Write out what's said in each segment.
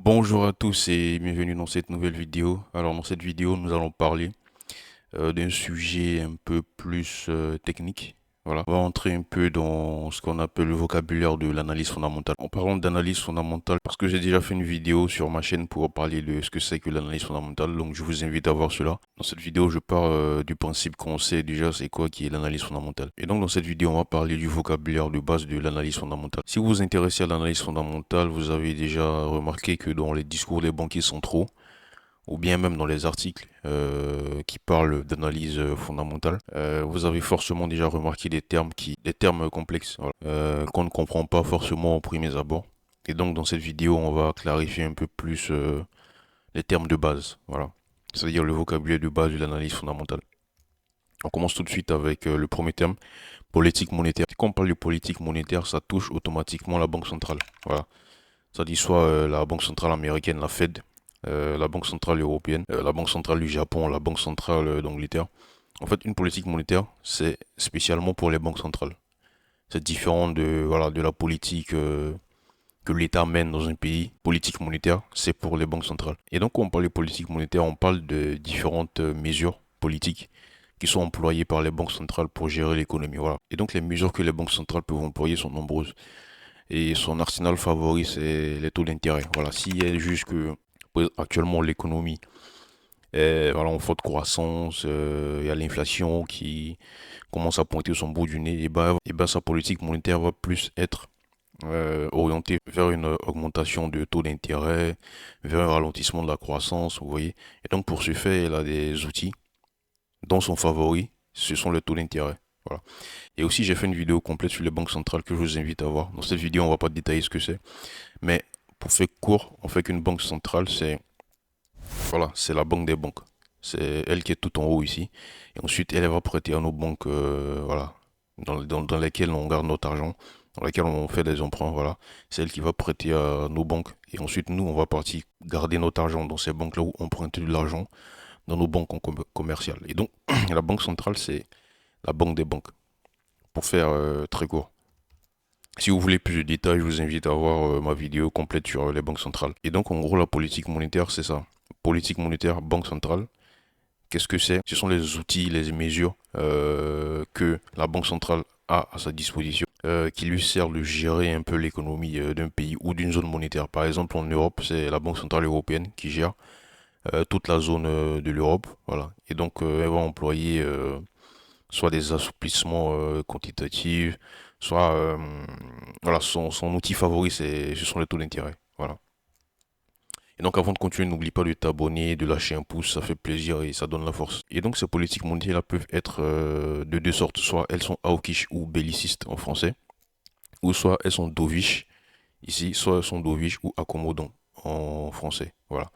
Bonjour à tous et bienvenue dans cette nouvelle vidéo. Alors dans cette vidéo, nous allons parler d'un sujet un peu plus technique. Voilà. On va entrer un peu dans ce qu'on appelle le vocabulaire de l'analyse fondamentale. En parlant d'analyse fondamentale, parce que j'ai déjà fait une vidéo sur ma chaîne pour parler de ce que c'est que l'analyse fondamentale, donc je vous invite à voir cela. Dans cette vidéo, je pars du principe qu'on sait déjà c'est quoi qui est l'analyse fondamentale. Et donc dans cette vidéo, on va parler du vocabulaire de base de l'analyse fondamentale. Si vous vous intéressez à l'analyse fondamentale, vous avez déjà remarqué que dans les discours des banquiers centraux, ou bien même dans les articles qui parlent d'analyse fondamentale, vous avez forcément déjà remarqué des termes complexes, voilà, qu'on ne comprend pas forcément au premier abord. Et donc dans cette vidéo, on va clarifier un peu plus les termes de base, voilà, c'est-à-dire le vocabulaire de base de l'analyse fondamentale. On commence tout de suite avec le premier terme, politique monétaire. Quand on parle de politique monétaire, ça touche automatiquement la banque centrale, voilà. Ça dit soit la Banque centrale américaine, la Fed, la Banque centrale européenne, la Banque centrale du Japon, la Banque centrale d'Angleterre. En fait, une politique monétaire, c'est spécialement pour les banques centrales. C'est différent de la politique que l'État mène dans un pays. Politique monétaire, c'est pour les banques centrales. Et donc, quand on parle de politique monétaire, on parle de différentes mesures politiques qui sont employées par les banques centrales pour gérer l'économie. Voilà. Et donc, les mesures que les banques centrales peuvent employer sont nombreuses. Et son arsenal favori, c'est les taux d'intérêt. Voilà, s'il y a juste que actuellement l'économie est voilà, en forte croissance, il y a l'inflation qui commence à pointer son bout du nez, et ben sa politique monétaire va plus être orientée vers une augmentation de taux d'intérêt, vers un ralentissement de la croissance, vous voyez. Et donc pour ce faire, elle a des outils dont son favori, ce sont les taux d'intérêt. Voilà. Et aussi, j'ai fait une vidéo complète sur les banques centrales que je vous invite à voir. Dans cette vidéo, on va pas détailler ce que c'est. Mais pour faire court, on fait qu'une banque centrale, c'est la banque des banques. C'est elle qui est tout en haut ici. Et ensuite, elle va prêter à nos banques, voilà, dans lesquelles on garde notre argent, dans lesquelles on fait des emprunts, voilà. C'est elle qui va prêter à nos banques. Et ensuite, nous, on va partir garder notre argent dans ces banques-là où on prête de l'argent dans nos banques commerciales. Et donc, la banque centrale, c'est la banque des banques. Pour faire très court. Si vous voulez plus de détails, je vous invite à voir ma vidéo complète sur les banques centrales. Et donc, en gros, la politique monétaire, c'est ça. Politique monétaire, banque centrale. Qu'est-ce que c'est? Ce sont les outils, les mesures que la banque centrale a à sa disposition, qui lui servent de gérer un peu l'économie d'un pays ou d'une zone monétaire. Par exemple, en Europe, c'est la Banque centrale européenne qui gère toute la zone de l'Europe. Voilà. Et donc, elle va employer soit des assouplissements quantitatifs, soit voilà, son outil favori, ce sont les taux d'intérêt. Voilà. Et donc avant de continuer, n'oublie pas de t'abonner, de lâcher un pouce, ça fait plaisir et ça donne la force. Et donc ces politiques monétaires peuvent être de deux sortes, soit elles sont hawkish ou bellicistes en français, ou soit elles sont dovish ici, soit elles sont dovish ou accommodant en français. Voilà.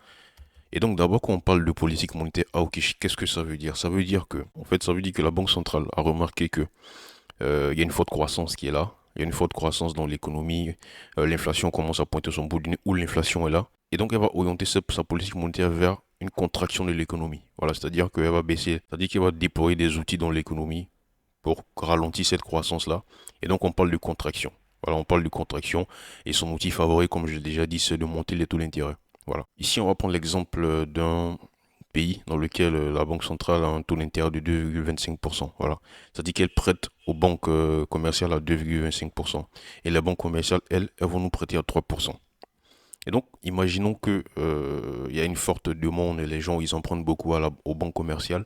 Et donc d'abord quand on parle de politique monétaire hawkish, qu'est-ce que ça veut dire? Ça veut dire que, en fait, ça veut dire que la Banque centrale a remarqué que il y a une forte croissance qui est là. Il y a une forte croissance dans l'économie. L'inflation commence à pointer son bout du nez où l'inflation est là. Et donc, elle va orienter sa politique monétaire vers une contraction de l'économie. Voilà, c'est-à-dire qu'elle va baisser, c'est-à-dire qu'elle va déployer des outils dans l'économie pour ralentir cette croissance-là. Et donc, on parle de contraction. Voilà, on parle de contraction. Et son outil favori, comme je l'ai déjà dit, c'est de monter les taux d'intérêt. Voilà. Ici, on va prendre l'exemple d'un pays dans lequel la Banque centrale a un taux d'intérêt de 2,25%. Voilà. C'est-à-dire qu'elle prête aux banques commerciales à 2,25%. Et les banques commerciales, elles vont nous prêter à 3%. Et donc, imaginons que il y a une forte demande et les gens, ils empruntent beaucoup aux banques commerciales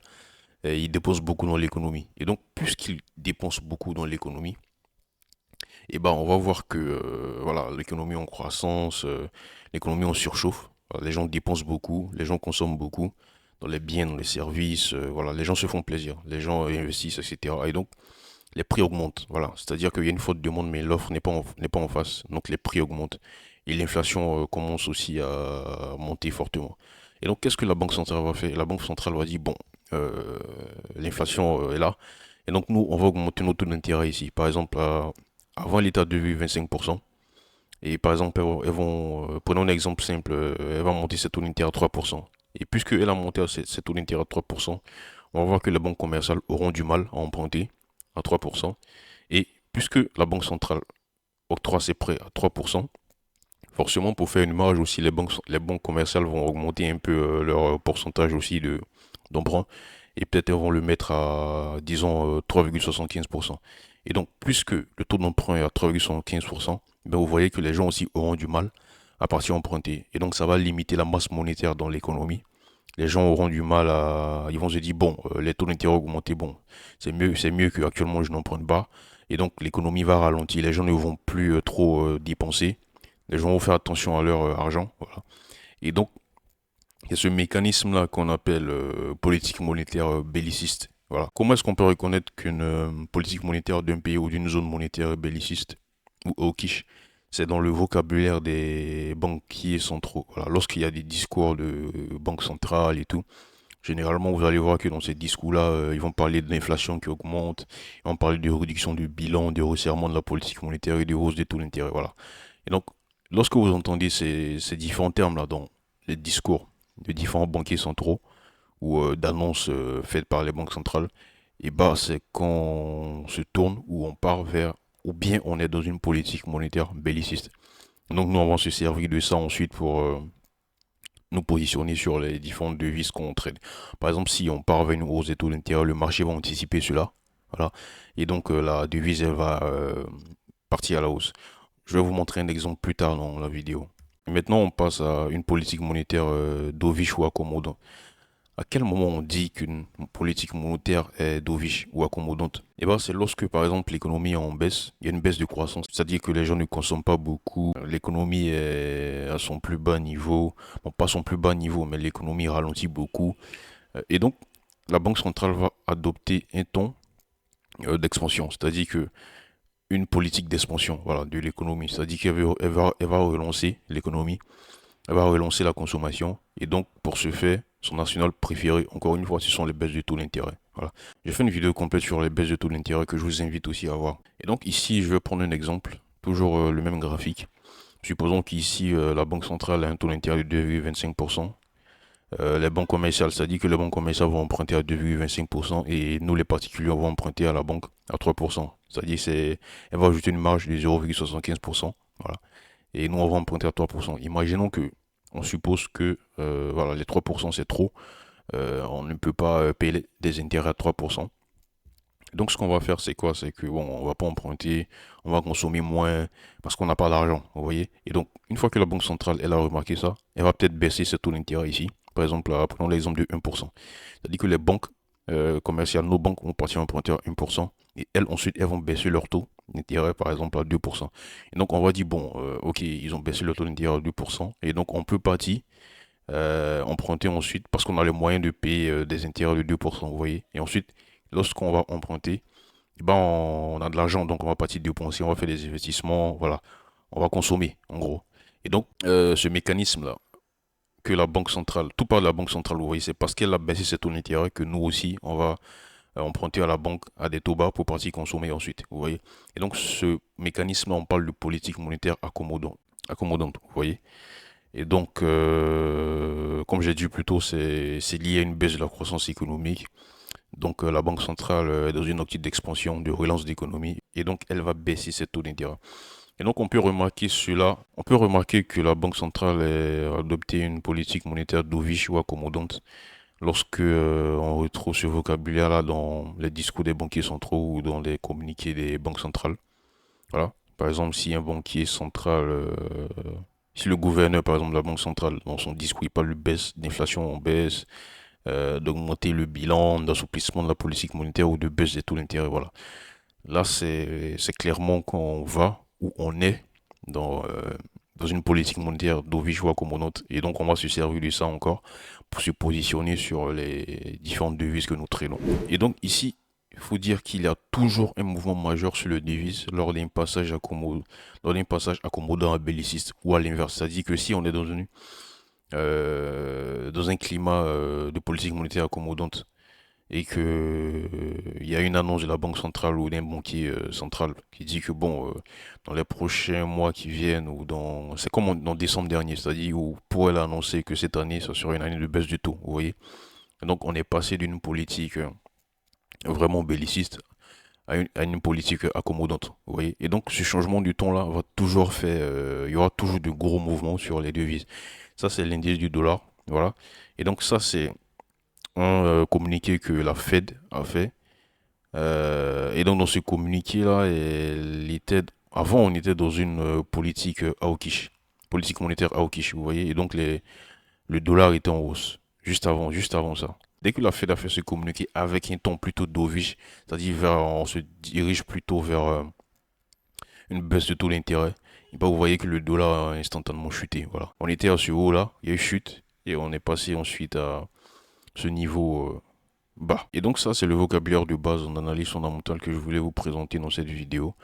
et ils dépensent beaucoup dans l'économie. Et donc, puisqu'ils dépensent beaucoup dans l'économie, et ben, on va voir que voilà, l'économie en croissance, l'économie en surchauffe. Voilà, les gens dépensent beaucoup, les gens consomment beaucoup dans les biens, dans les services. Voilà, les gens se font plaisir, les gens investissent, etc. Et donc, les prix augmentent. Voilà, c'est-à-dire qu'il y a une forte demande, mais l'offre n'est pas en face. Donc, les prix augmentent. Et l'inflation commence aussi à monter fortement. Et donc, qu'est-ce que la Banque centrale va faire? La Banque centrale va dire, bon, l'inflation est là. Et donc, nous, on va augmenter nos taux d'intérêt ici. Par exemple, avant, il était à 2,25%. Et par exemple, prenons un exemple simple, elle va monter ses taux d'intérêt à 3%. Et puisqu'elle a monté ses taux d'intérêt à 3%, on va voir que les banques commerciales auront du mal à emprunter à 3%. Et puisque la Banque centrale octroie ses prêts à 3%, Forcément, pour faire une marge aussi, les banques commerciales vont augmenter un peu leur pourcentage aussi d'emprunt. Et peut-être elles vont le mettre à, disons, 3,75%. Et donc, puisque le taux d'emprunt est à 3,75%, ben vous voyez que les gens aussi auront du mal à partir emprunter. Et donc, ça va limiter la masse monétaire dans l'économie. Les gens auront du mal à... Ils vont se dire, bon, les taux d'intérêt augmentés, bon, c'est mieux qu'actuellement je n'emprunte pas. Et donc, l'économie va ralentir. Les gens ne vont plus trop dépenser. Les gens vont faire attention à leur argent. Voilà. Et donc, il y a ce mécanisme-là qu'on appelle politique monétaire belliciste. Voilà. Comment est-ce qu'on peut reconnaître qu'une politique monétaire d'un pays ou d'une zone monétaire est belliciste ou hawkish? C'est dans le vocabulaire des banquiers centraux. Voilà. Lorsqu'il y a des discours de banque centrale et tout, généralement vous allez voir que dans ces discours-là, ils vont parler de l'inflation qui augmente, ils vont parler de réduction du bilan, de resserrement de la politique monétaire et de hausse des taux d'intérêt. Voilà. Et donc, lorsque vous entendez ces différents termes-là dans les discours de différents banquiers centraux ou d'annonces faites par les banques centrales, et bah c'est qu'on se tourne ou on part vers, ou bien on est dans une politique monétaire belliciste. Donc nous on va se servir de ça ensuite pour nous positionner sur les différentes devises qu'on trade. Par exemple, si on part vers une hausse des taux d'intérêt, le marché va anticiper cela. Voilà. Et donc la devise elle va partir à la hausse. Je vais vous montrer un exemple plus tard dans la vidéo. Et maintenant, on passe à une politique monétaire dovish ou accommodante. À quel moment on dit qu'une politique monétaire est dovish ou accommodante? Eh bien, c'est lorsque, par exemple, l'économie est en baisse, il y a une baisse de croissance, c'est-à-dire que les gens ne consomment pas beaucoup, l'économie est à son plus bas niveau, bon, pas son plus bas niveau, mais l'économie ralentit beaucoup. Et donc, la Banque centrale va adopter un ton d'expansion, c'est-à-dire que une politique d'expansion voilà, de l'économie. C'est-à-dire qu'elle va relancer l'économie, elle va relancer la consommation. Et donc, pour ce faire, son national préféré, encore une fois, ce sont les baisses de taux d'intérêt. Voilà. J'ai fait une vidéo complète sur les baisses de taux d'intérêt que je vous invite aussi à voir. Et donc, ici, je vais prendre un exemple, toujours le même graphique. Supposons qu'ici, la Banque centrale a un taux d'intérêt de 2,25%. Les banques commerciales, c'est-à-dire que les banques commerciales vont emprunter à 2,25% et nous, les particuliers, on va emprunter à la banque à 3%. C'est-à-dire elle va ajouter une marge de 0,75%. Voilà. Et nous, on va emprunter à 3%. Imaginons que, on suppose que voilà, les 3% c'est trop. On ne peut pas payer des intérêts à 3%. Donc, ce qu'on va faire, c'est quoi? C'est que, bon, on va pas emprunter, on va consommer moins parce qu'on n'a pas d'argent, vous voyez? Et donc, une fois que la Banque centrale, elle a remarqué ça, elle va peut-être baisser ce taux d'intérêt ici. Par exemple, prenons l'exemple de 1%. C'est-à-dire que les banques commerciales, nos banques vont partir emprunter à 1%. Et elles, ensuite, elles vont baisser leur taux d'intérêt, par exemple, à 2%. Et donc, on va dire, bon, ok, ils ont baissé leur taux d'intérêt à 2%. Et donc, on peut partir emprunter ensuite parce qu'on a les moyens de payer des intérêts de 2%, vous voyez. Et ensuite, lorsqu'on va emprunter, eh ben on a de l'argent, donc on va partir dépenser, on va faire des investissements, voilà, on va consommer, en gros. Et donc, ce mécanisme-là, que la Banque centrale, tout par la Banque centrale, vous voyez, c'est parce qu'elle a baissé ses taux d'intérêt que nous aussi, on va emprunter à la banque à des taux bas pour partir consommer ensuite, vous voyez. Et donc, ce mécanisme-là, on parle de politique monétaire accommodante, vous voyez. Et donc, comme j'ai dit plus tôt, c'est lié à une baisse de la croissance économique. Donc, la Banque centrale est dans une optique d'expansion, de relance d'économie, et donc elle va baisser ses taux d'intérêt. Et donc, on peut remarquer cela, on peut remarquer que la Banque centrale a adopté une politique monétaire dovish ou accommodante lorsque on retrouve ce vocabulaire-là dans les discours des banquiers centraux ou dans les communiqués des banques centrales. Voilà. Par exemple, si un banquier central si le gouverneur, par exemple, de la Banque centrale, dans son discours, il parle de baisse d'inflation en baisse, d'augmenter le bilan, d'assouplissement de la politique monétaire ou de baisse des taux d'intérêt, voilà. Là, c'est clairement qu'on va où on est dans une politique monétaire dovish ou accommodante. Et donc, on va se servir de ça encore pour se positionner sur les différentes devises que nous traînons. Et donc, ici, il faut dire qu'il y a toujours un mouvement majeur sur le devise lors d'un passage accommodant à belliciste ou à l'inverse. C'est-à-dire que si on est dans un climat de politique monétaire accommodante et que il y a une annonce de la banque centrale ou d'un banquier central qui dit que bon, dans les prochains mois qui viennent ou c'est comme dans décembre dernier, c'est-à-dire où pour elle annoncer que cette année, ça sera une année de baisse du taux, vous voyez. Donc on est passé d'une politique vraiment belliciste à une politique accommodante. Vous voyez? Et donc, ce changement du ton-là va toujours faire, il y aura toujours de gros mouvements sur les devises. Ça, c'est l'indice du dollar. Voilà. Et donc, ça, c'est un communiqué que la Fed a fait. Et donc, dans ce communiqué-là, avant, on était dans une politique hawkish, politique monétaire hawkish, vous voyez. Et donc, le dollar était en hausse, juste avant ça. Dès que la Fed a fait ce communiqué avec un ton plutôt dovish, c'est-à-dire on se dirige plutôt vers une baisse de taux d'intérêt, et bah, vous voyez que le dollar a instantanément chuté. Voilà. On était à ce haut-là, il y a eu chute, et on est passé ensuite à ce niveau bas. Et donc ça, c'est le vocabulaire de base en analyse fondamentale que je voulais vous présenter dans cette vidéo.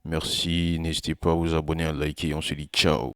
Merci, n'hésitez pas à vous abonner, à liker, et on se dit ciao.